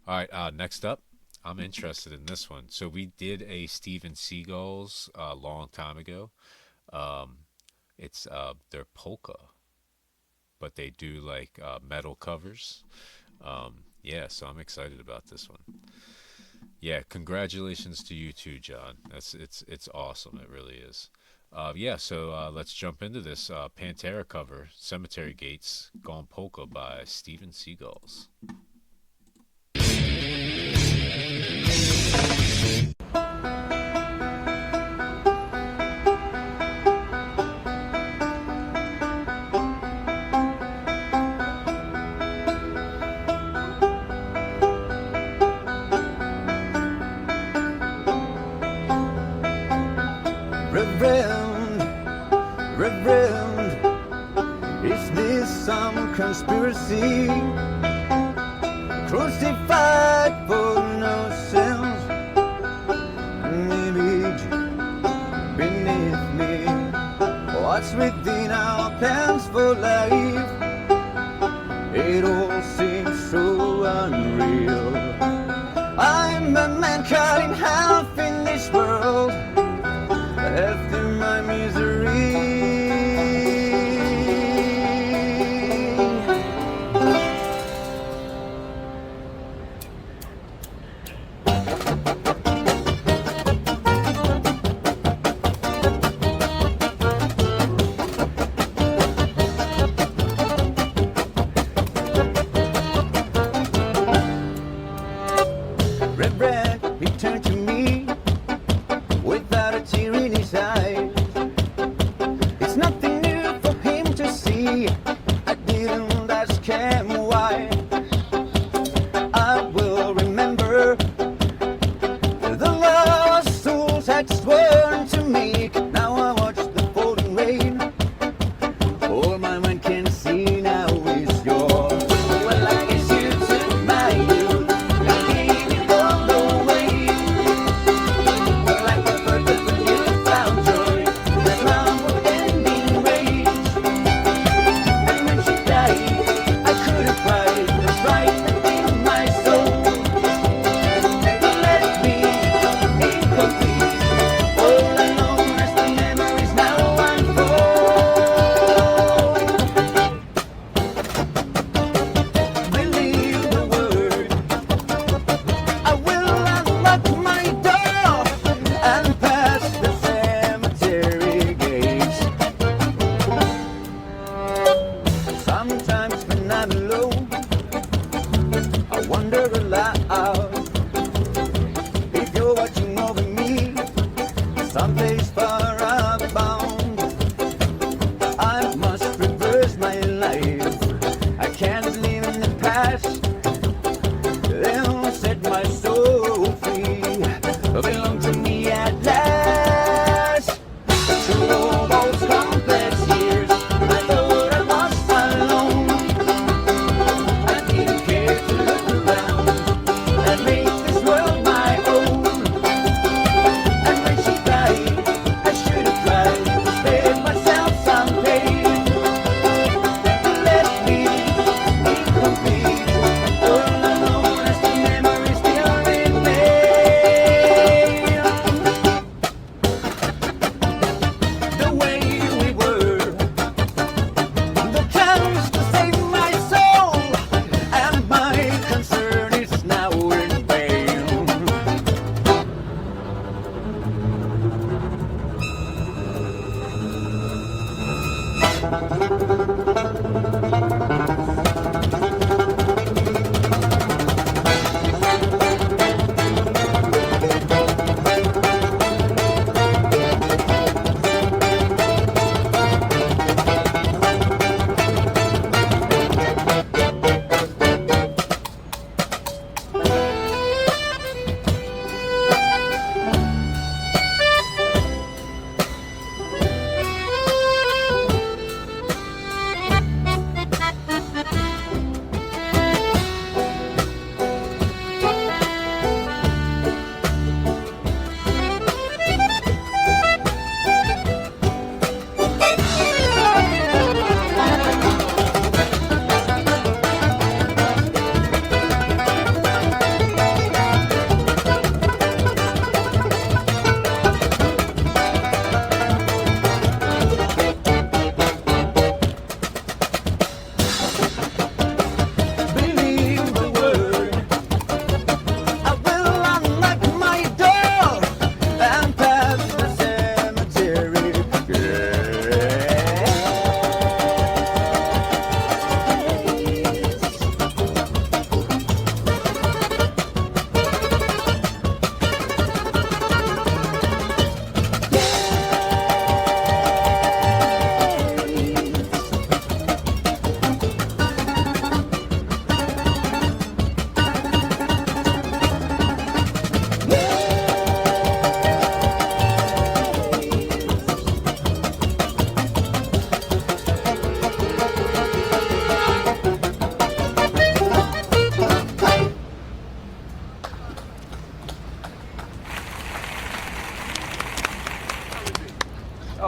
All right, next up, I'm interested in this one. So we did a Steven Seagull's a long time ago. Um, it's they're polka, but they do like metal covers. Yeah, so I'm excited about this one. Yeah, congratulations to you too, John. It's awesome. It really is. Yeah, so let's jump into this Pantera cover, "Cemetery Gates," Gone Polka by Steven Seagulls. Reverend, Reverend, is this some conspiracy? Crucified for no sins, an image beneath me. What's within our plans for life? It all seems so unreal. I'm a man cut in half in this world, after my misery. Reverend, he turned to me without a tear in his eyes. It's nothing new for him to see. I didn't ask him why. I will remember the lost souls had sworn to make. Now I watch the falling rain. All my mind can see now is yours. Well, I guess you took my youth. I gave it all away. Like the bird that when you found joy, that love would end in rage. And when she died, I could have cried. That's right within my soul. And you left me incomplete. All alone as the memories now unfold. Believe the word. I will unlock my door and pass the cemetery gates. Sometimes when I'm alone, I wonder aloud if you're watching over me, someplace far outbound. I must reverse my life. I can't live in the past. They'll set my soul free. Belong to me at last. Through all those complex years, I thought I was alone. I didn't care to look around. And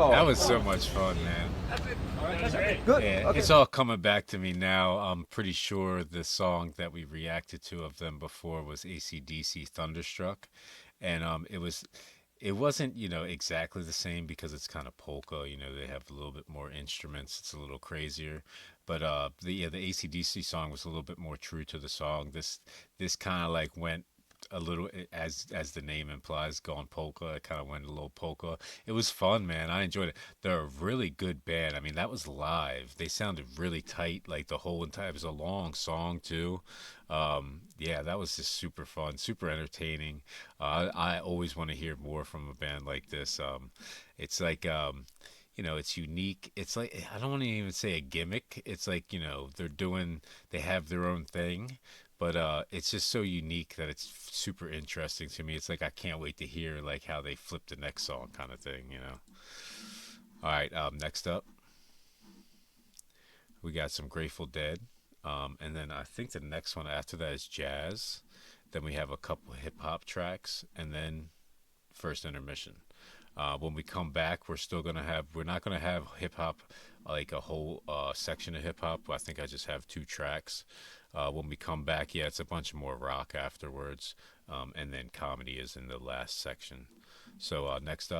That Oh, was so much fun, man. good. Yeah, Okay. it's all coming back to me now. I'm pretty sure the song that we reacted to of them before was AC/DC Thunderstruck, and it wasn't exactly the same because it's kind of polka. They have a little bit more instruments. It's a little crazier, but the AC/DC song was a little bit more true to the song. This kind of like went a little as the name implies, gone polka. It kind of went a little polka. It was fun, man. I enjoyed it. They're a really good band. I mean, that was live. They sounded really tight, like the whole entire. It was a long song too. Yeah, that was just super fun, super entertaining. I always want to hear more from a band like this. It's like it's unique. It's like I don't want to even say a gimmick. It's like they have their own thing, but it's just so unique that it's super interesting to me. It's like I can't wait to hear like how they flip the next song, kind of thing. All right, next up we got some Grateful Dead, and then I think the next one after that is jazz. Then we have a couple hip hop tracks, and then first intermission. When we come back, we're not gonna have hip hop like a whole section of hip hop. I think I just have two tracks. When we come back, yeah, it's a bunch more rock afterwards, and then comedy is in the last section. So next up.